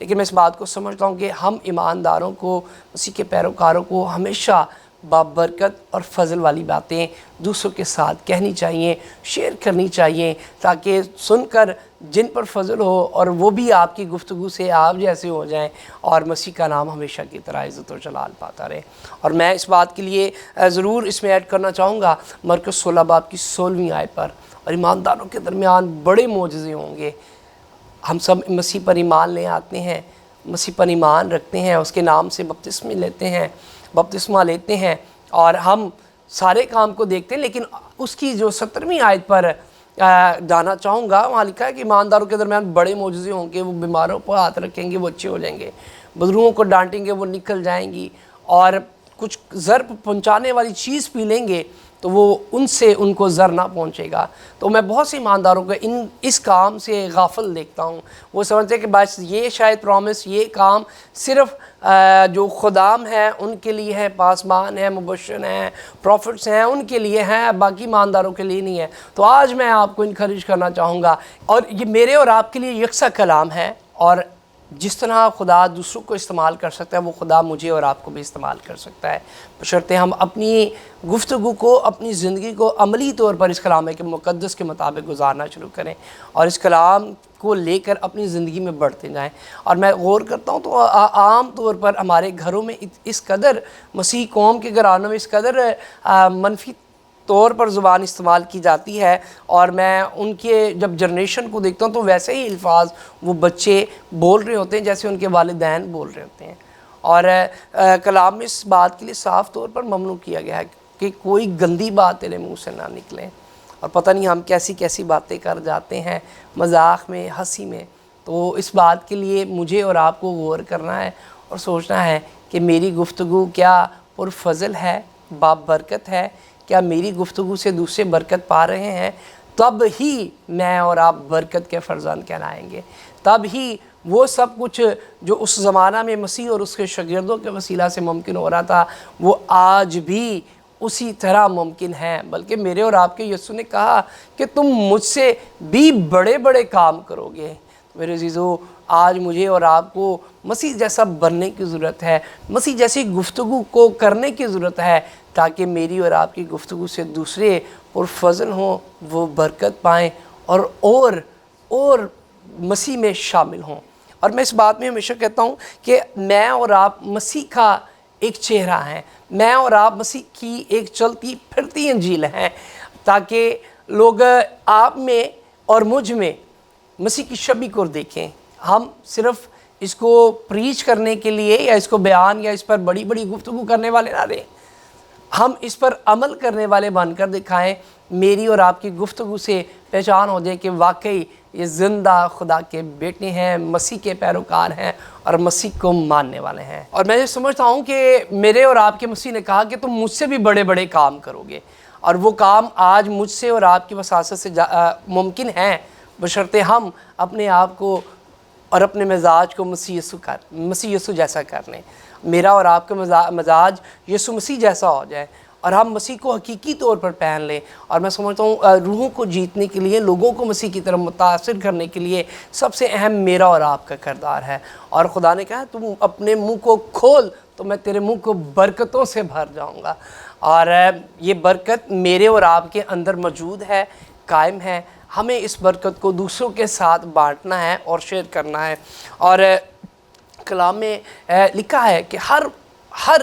لیکن میں اس بات کو سمجھتا ہوں کہ ہم ایمانداروں کو، مسیح کے پیروکاروں کو ہمیشہ بابرکت اور فضل والی باتیں دوسروں کے ساتھ کہنی چاہیے، شیئر کرنی چاہیے، تاکہ سن کر جن پر فضل ہو اور وہ بھی آپ کی گفتگو سے آپ جیسے ہو جائیں اور مسیح کا نام ہمیشہ کی طرح عزت و جلال پاتا رہے۔ اور میں اس بات کے لیے ضرور اس میں ایڈ کرنا چاہوں گا مرکز 16 باب کی 16ویں آیت پر، اور ایمانداروں کے درمیان بڑے معجزے ہوں گے۔ ہم سب مسیح پر ایمان لے آتے ہیں، مسیح پر ایمان رکھتے ہیں، اس کے نام سے بپتسمہ لیتے ہیں اور ہم سارے کام کو دیکھتے ہیں، لیکن اس کی جو 17ویں آیت پر جانا چاہوں گا، وہاں لکھا ہے کہ ایمانداروں کے درمیان بڑے معجزے ہوں گے، وہ بیماروں پر ہاتھ رکھیں گے وہ اچھے ہو جائیں گے، بزرگوں کو ڈانٹیں گے وہ نکل جائیں گی، اور کچھ ضرر پہنچانے والی چیز پی لیں گے تو وہ ان سے ان کو ضرر نہ پہنچے گا۔ تو میں بہت سے ایمانداروں کو اس کام سے غافل دیکھتا ہوں، وہ سمجھتے ہیں کہ بس یہ شاید پرومس، یہ کام صرف جو خدام ہیں ان کے لیے ہے، پاسبان ہیں، مبشر ہیں، پروفٹس ہیں، ان کے لیے ہیں، باقی ایمانداروں کے لیے نہیں ہے۔ تو آج میں آپ کو انکریج کرنا چاہوں گا، اور یہ میرے اور آپ کے لیے یکساں کلام ہے، اور جس طرح خدا دوسروں کو استعمال کر سکتا ہے وہ خدا مجھے اور آپ کو بھی استعمال کر سکتا ہے، بشرطے ہم اپنی گفتگو کو، اپنی زندگی کو عملی طور پر اس کلام کے مقدس کے مطابق گزارنا شروع کریں اور اس کلام کو لے کر اپنی زندگی میں بڑھتے جائیں۔ اور میں غور کرتا ہوں تو عام طور پر ہمارے گھروں میں اس قدر مسیح قوم کے گھرانوں میں اس قدر منفی طور پر زبان استعمال کی جاتی ہے، اور میں ان کے جب جنریشن کو دیکھتا ہوں تو ویسے ہی الفاظ وہ بچے بول رہے ہوتے ہیں جیسے ان کے والدین بول رہے ہوتے ہیں، اور کلام میں اس بات کے لیے صاف طور پر ممنوع کیا گیا ہے کہ کوئی گندی بات تیرے منہ سے نہ نکلے، اور پتہ نہیں ہم کیسی کیسی باتیں کر جاتے ہیں مذاق میں، ہنسی میں۔ تو اس بات کے لیے مجھے اور آپ کو غور کرنا ہے اور سوچنا ہے کہ میری گفتگو کیا پرفضل ہے، بابرکت ہے، کیا میری گفتگو سے دوسرے برکت پا رہے ہیں؟ تب ہی میں اور آپ برکت کے فرزند کہلائیں گے، تب ہی وہ سب کچھ جو اس زمانہ میں مسیح اور اس کے شاگردوں کے وسیلہ سے ممکن ہو رہا تھا وہ آج بھی اسی طرح ممکن ہے، بلکہ میرے اور آپ کے یسوع نے کہا کہ تم مجھ سے بھی بڑے بڑے کام کرو گے۔ میرے عزیزو، آج مجھے اور آپ کو مسیح جیسا بننے کی ضرورت ہے، مسیح جیسی گفتگو کو کرنے کی ضرورت ہے، تاکہ میری اور آپ کی گفتگو سے دوسرے پرفضل ہوں، وہ برکت پائیں اور مسیح میں شامل ہوں۔ اور میں اس بات میں ہمیشہ کہتا ہوں کہ میں اور آپ مسیح کا ایک چہرہ ہیں، میں اور آپ مسیح کی ایک چلتی پھرتی انجیل ہیں، تاکہ لوگ آپ میں اور مجھ میں مسیح کی شبیہ کو دیکھیں۔ ہم صرف اس کو پریچ کرنے کے لیے یا اس کو بیان یا اس پر بڑی بڑی گفتگو کرنے والے نہ رہیں، ہم اس پر عمل کرنے والے بن کر دکھائیں۔ میری اور آپ کی گفتگو سے پہچان ہو جائے کہ واقعی یہ زندہ خدا کے بیٹے ہیں، مسیح کے پیروکار ہیں اور مسیح کو ماننے والے ہیں۔ اور میں یہ سمجھتا ہوں کہ میرے اور آپ کے مسیح نے کہا کہ تم مجھ سے بھی بڑے بڑے کام کرو گے، اور وہ کام آج مجھ سے اور آپ کی وساطت سے ممکن ہیں، بشرطے ہم اپنے آپ کو اور اپنے مزاج کو مسیح یسوع جیسا کر لیں۔ میرا اور آپ کا مزاج یسوع مسیح جیسا ہو جائے اور ہم مسیح کو حقیقی طور پر پہن لیں۔ اور میں سمجھتا ہوں روحوں کو جیتنے کے لیے، لوگوں کو مسیح کی طرف متاثر کرنے کے لیے سب سے اہم میرا اور آپ کا کردار ہے۔ اور خدا نے کہا تم اپنے منہ کو کھول تو میں تیرے منہ کو برکتوں سے بھر جاؤں گا، اور یہ برکت میرے اور آپ کے اندر موجود ہے، قائم ہے۔ ہمیں اس برکت کو دوسروں کے ساتھ بانٹنا ہے اور شیئر کرنا ہے۔ اور کلام میں لکھا ہے کہ ہر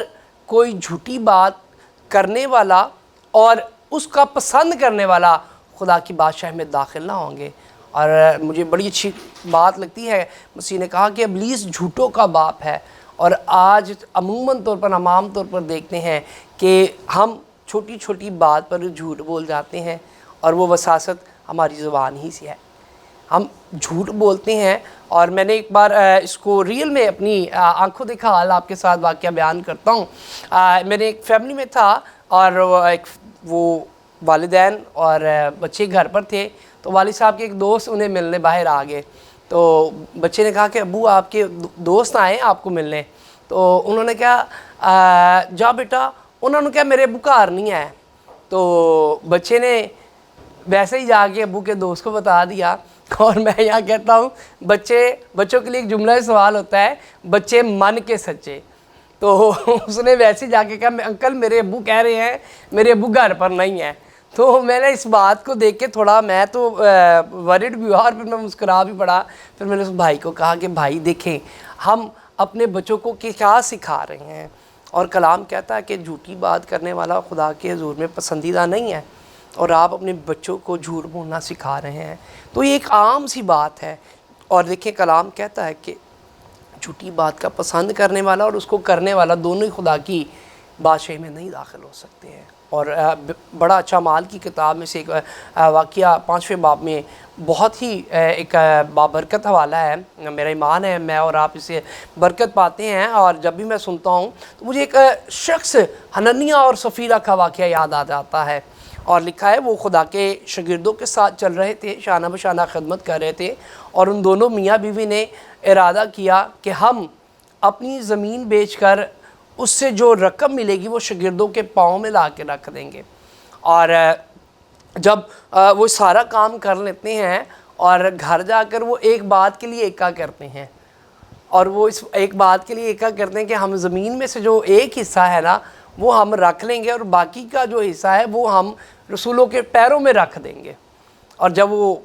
کوئی جھوٹی بات کرنے والا اور اس کا پسند کرنے والا خدا کی بادشاہ میں داخل نہ ہوں گے۔ اور مجھے بڑی اچھی بات لگتی ہے، مسیح نے کہا کہ ابلیس جھوٹوں کا باپ ہے، اور آج عموماً طور پر عام طور پر دیکھتے ہیں کہ ہم چھوٹی چھوٹی بات پر جھوٹ بول جاتے ہیں، اور وہ وساست ہماری زبان ہی سے ہے، ہم جھوٹ بولتے ہیں۔ اور میں نے ایک بار اس کو ریئل میں اپنی آنکھوں دیکھا حال آپ کے ساتھ واقعہ بیان کرتا ہوں۔ میں نے ایک فیملی میں تھا، اور وہ والدین اور بچے گھر پر تھے، تو والد صاحب کے ایک دوست انہیں ملنے باہر آ گئے، تو بچے نے کہا کہ ابو آپ کے دوست آئے آپ کو ملنے، تو انہوں نے کہا جا بیٹا، انہوں نے کہا میرے ابو گھر نہیں آئے، تو بچے نے ویسے ہی جا کے ابو کے دوست کو بتا دیا اور میں یہاں کہتا ہوں بچوں کے لیے ایک جملہ سوال ہوتا ہے، بچے من کے سچے. تو اس نے ویسے جا کے کہا انکل میرے ابو کہہ رہے ہیں میرے ابو گھر پر نہیں ہیں. تو میں نے اس بات کو دیکھ کے تھوڑا میں تو ورڈ بھی ہوا اور پھر میں مسکرا بھی پڑا. پھر میں نے اس بھائی کو کہا کہ بھائی دیکھیں ہم اپنے بچوں کو کیا سکھا رہے ہیں. اور کلام کہتا ہے کہ جھوٹی بات کرنے والا خدا کے حضور میں پسندیدہ نہیں ہے، اور آپ اپنے بچوں کو جھوٹ بولنا سکھا رہے ہیں. تو یہ ایک عام سی بات ہے. اور دیکھیں کلام کہتا ہے کہ جھوٹی بات کا پسند کرنے والا اور اس کو کرنے والا دونوں ہی خدا کی بادشاہی میں نہیں داخل ہو سکتے ہیں. اور بڑا اچھا مال کی کتاب میں سے ایک واقعہ 5ویں باب میں بہت ہی ایک بابرکت حوالہ ہے. میرا ایمان ہے میں اور آپ اسے برکت پاتے ہیں، اور جب بھی میں سنتا ہوں تو مجھے ایک شخص حنانیہ اور سفیرہ کا واقعہ یاد آ جاتا ہے. اور لکھا ہے وہ خدا کے شاگردوں کے ساتھ چل رہے تھے، شانہ بشانہ خدمت کر رہے تھے، اور ان دونوں میاں بیوی نے ارادہ کیا کہ ہم اپنی زمین بیچ کر اس سے جو رقم ملے گی وہ شاگردوں کے پاؤں میں لا کے رکھ دیں گے. اور جب وہ سارا کام کر لیتے ہیں اور گھر جا کر وہ ایک بات کے لیے ایکا کرتے ہیں، اور وہ اس ایک بات کے لیے ایکا کرتے ہیں کہ ہم زمین میں سے جو ایک حصہ ہے نا وہ ہم رکھ لیں گے، اور باقی کا جو حصہ ہے وہ ہم رسولوں کے پیروں میں رکھ دیں گے. اور جب وہ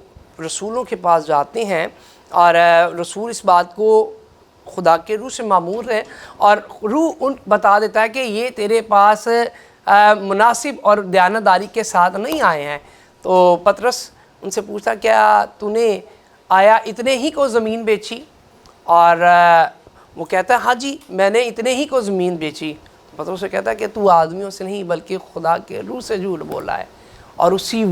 رسولوں کے پاس جاتے ہیں اور رسول اس بات کو خدا کے روح سے معمور ہے، اور روح ان بتا دیتا ہے کہ یہ تیرے پاس مناسب اور دیانتداری کے ساتھ نہیں آئے ہیں. تو پطرس ان سے پوچھتا کیا تو نے آیا اتنے ہی کو زمین بیچی؟ اور وہ کہتا ہے ہاں جی میں نے اتنے ہی کو زمین بیچی. پطرس سے کہتا ہے کہ تو آدمیوں سے نہیں بلکہ خدا کے روح سے جھوٹ بولا ہے. اور اسی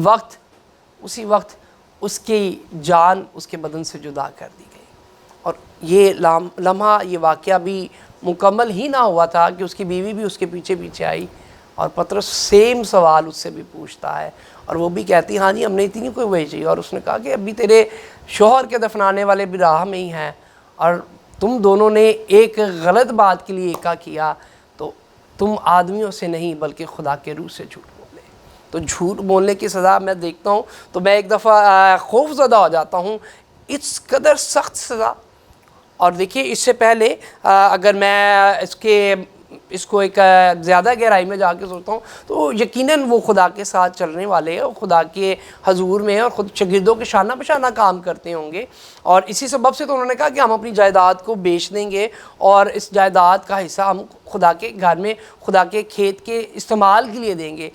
وقت اس کی جان اس کے بدن سے جدا کر دی گئی. اور یہ لمحہ یہ واقعہ بھی مکمل ہی نہ ہوا تھا کہ اس کی بیوی بھی اس کے پیچھے پیچھے آئی، اور پطرس سیم سوال اس سے بھی پوچھتا ہے، اور وہ بھی کہتی ہاں جی ہم نے اتنی کوئی بھیجی. اور اس نے کہا کہ ابھی تیرے شوہر کے دفنانے والے بھی راہ میں ہی ہیں، اور تم دونوں نے ایک غلط بات کے لیے ایکا کیا، تو تم آدمیوں سے نہیں بلکہ خدا کے روح سے جھوٹ بولے. تو جھوٹ بولنے کی سزا میں دیکھتا ہوں تو میں ایک دفعہ خوف زدہ ہو جاتا ہوں، اس قدر سخت سزا. اور دیکھیے اس سے پہلے اگر میں اس کو ایک زیادہ گہرائی میں جا کے سوچتا ہوں تو یقیناً وہ خدا کے ساتھ چلنے والے اور خدا کے حضور میں اور خود شاگردوں کے شانہ بشانہ کام کرتے ہوں گے. اور اسی سبب سے تو انہوں نے کہا کہ ہم اپنی جائیداد کو بیچ دیں گے اور اس جائیداد کا حصہ ہم خدا کے گھر میں خدا کے کھیت کے استعمال کے لیے دیں گے.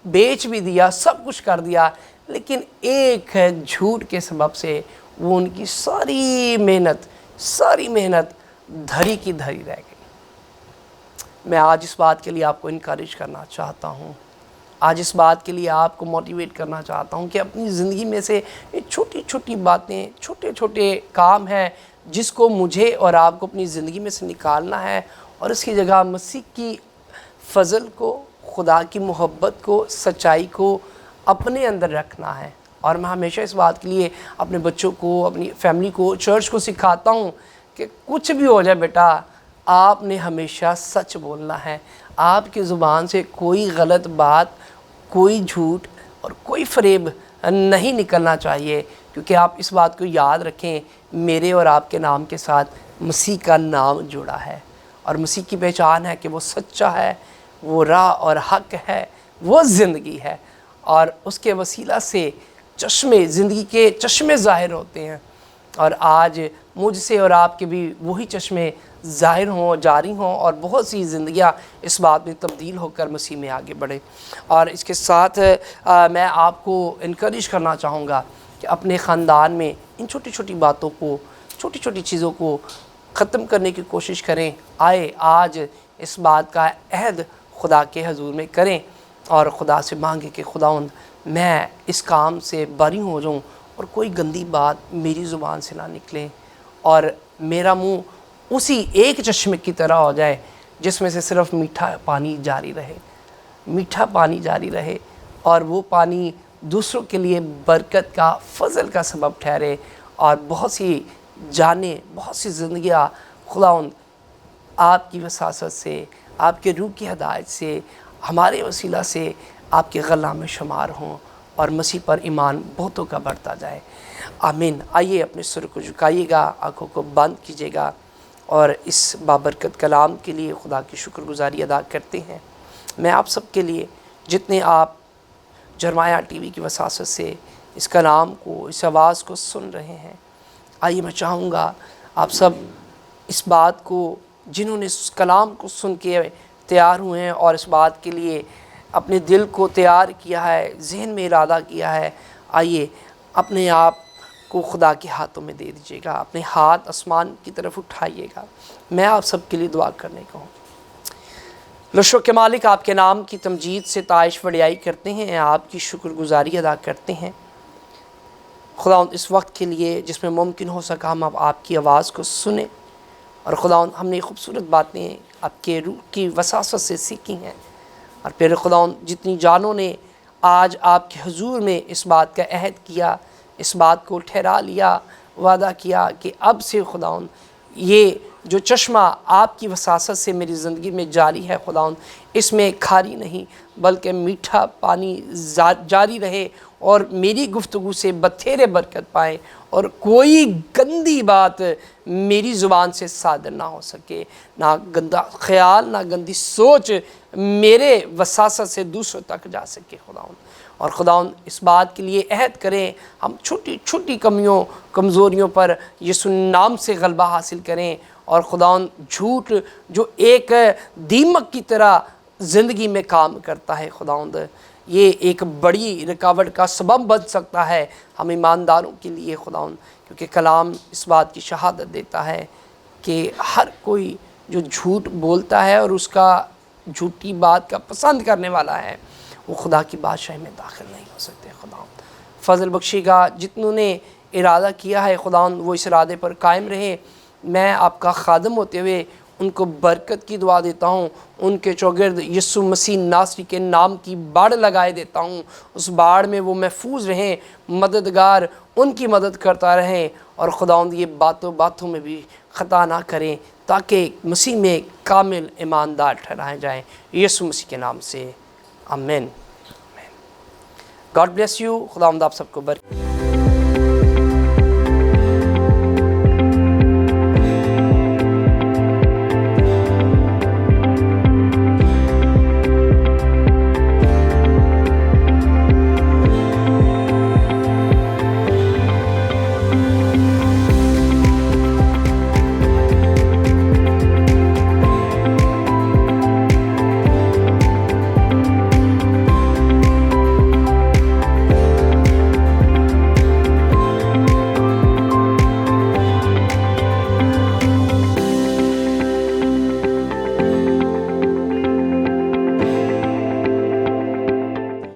بیچ بھی دیا، سب کچھ کر دیا، لیکن ایک جھوٹ کے سبب سے وہ ان کی ساری محنت دھری کی دھری رہ گئی. میں آج اس بات کے لیے آپ کو انکریج کرنا چاہتا ہوں، آج اس بات کے لیے آپ کو موٹیویٹ کرنا چاہتا ہوں کہ اپنی زندگی میں سے چھوٹی چھوٹی باتیں، چھوٹے چھوٹے کام ہیں جس کو مجھے اور آپ کو اپنی زندگی میں سے نکالنا ہے، اور اس کی جگہ مسیح کی فضل کو، خدا کی محبت کو، سچائی کو اپنے اندر رکھنا ہے. اور میں ہمیشہ اس بات کے لیے اپنے بچوں کو، اپنی فیملی کو، چرچ کو سکھاتا ہوں کہ کچھ بھی ہو جائے بیٹا آپ نے ہمیشہ سچ بولنا ہے. آپ کی زبان سے کوئی غلط بات، کوئی جھوٹ اور کوئی فریب نہیں نکلنا چاہیے، کیونکہ آپ اس بات کو یاد رکھیں میرے اور آپ کے نام کے ساتھ مسیح کا نام جڑا ہے، اور مسیح کی پہچان ہے کہ وہ سچا ہے، وہ راہ اور حق ہے، وہ زندگی ہے، اور اس کے وسیلہ سے زندگی کے چشمے ظاہر ہوتے ہیں. اور آج مجھ سے اور آپ کے بھی وہی چشمے ظاہر ہوں، جاری ہوں، اور بہت سی زندگیاں اس بات میں تبدیل ہو کر مسیح میں آگے بڑھیں. اور اس کے ساتھ میں آپ کو انکریج کرنا چاہوں گا کہ اپنے خاندان میں ان چھوٹی چھوٹی باتوں کو، چھوٹی چھوٹی چیزوں کو ختم کرنے کی کوشش کریں. آئے آج اس بات کا عہد خدا کے حضور میں کریں اور خدا سے مانگیں کہ خداوند میں اس کام سے بری ہو جاؤں اور کوئی گندی بات میری زبان سے نہ نکلے، اور میرا منہ اسی ایک چشمے کی طرح ہو جائے جس میں سے صرف میٹھا پانی جاری رہے، اور وہ پانی دوسروں کے لیے برکت کا، فضل کا سبب ٹھہرے، اور بہت سی جانیں، بہت سی زندگیاں خداوند آپ کی وساست سے، آپ کے روح کی ہدایت سے، ہمارے وسیلہ سے آپ کے غلہ میں شمار ہوں. اور مسیح پر ایمان بہتوں کا بڑھتا جائے، آمین۔ آئیے اپنے سر کو جھکائیے گا، آنکھوں کو بند کیجیے گا اور اس بابرکت کلام کے لیے خدا کی شکر گزاری ادا کرتے ہیں۔ میں آپ سب کے لیے، جتنے آپ جرمایا ٹی وی کی وساطت سے اس کلام کو، اس آواز کو سن رہے ہیں، آئیے میں چاہوں گا آپ سب اس بات کو، جنہوں نے اس کلام کو سن کے تیار ہوئے ہیں اور اس بات کے لیے اپنے دل کو تیار کیا ہے، ذہن میں ارادہ کیا ہے، آئیے اپنے آپ کو خدا کے ہاتھوں میں دے دیجیے گا، اپنے ہاتھ آسمان کی طرف اٹھائیے گا۔ میں آپ سب کے لیے دعا کرنے کا ہوں۔ رشو کے مالک، آپ کے نام کی تمجید سے تعریف وڈیائی کرتے ہیں، آپ کی شکر گزاری ادا کرتے ہیں خداوند اس وقت کے لیے جس میں ممکن ہو سکا ہم اب آپ کی آواز کو سنیں، اور خداوند ہم نے خوبصورت باتیں آپ کے روح کی وساطت سے سیکھی ہیں، اور پھر خداوند جتنی جانوں نے آج آپ کے حضور میں اس بات کا عہد کیا، اس بات کو ٹھہرا لیا، وعدہ کیا کہ اب سے خداوند یہ جو چشمہ آپ کی وساطت سے میری زندگی میں جاری ہے خداوند، اس میں کھاری نہیں بلکہ میٹھا پانی جاری رہے، اور میری گفتگو سے بتھیرے برکت پائیں، اور کوئی گندی بات میری زبان سے صادر نہ ہو سکے، نہ گندا خیال، نہ گندی سوچ میرے وساطت سے دوسروں تک جا سکے خداوند۔ اور خداوند اس بات کے لیے عہد کریں، ہم چھوٹی چھوٹی کمیوں کمزوریوں پر یسوع نام سے غلبہ حاصل کریں، اور خداوند جھوٹ جو ایک دیمک کی طرح زندگی میں کام کرتا ہے خداوند، یہ ایک بڑی رکاوٹ کا سبب بن سکتا ہے ہم ایمانداروں کے لیے خداوند، کیونکہ کلام اس بات کی شہادت دیتا ہے کہ ہر کوئی جو جھوٹ بولتا ہے اور اس کا جھوٹی بات کا پسند کرنے والا ہے، وہ خدا کی بادشاہی میں داخل نہیں ہو سکتے خداوند۔ فضل بخشی گا، جتنوں نے ارادہ کیا ہے خداوند وہ اس ارادے پر قائم رہے۔ میں آپ کا خادم ہوتے ہوئے ان کو برکت کی دعا دیتا ہوں، ان کے چوگرد یسوع مسیح ناصری کے نام کی باڑ لگائے دیتا ہوں، اس باڑ میں وہ محفوظ رہیں، مددگار ان کی مدد کرتا رہیں، اور خداوند یہ باتوں باتوں میں بھی خطا نہ کریں، تاکہ مسیح میں کامل ایماندار ٹھہرائے جائیں، یسوع مسیح کے نام سے، آمین۔ گاڈ بلیس یو، خداوند آپ سب کو برکت۔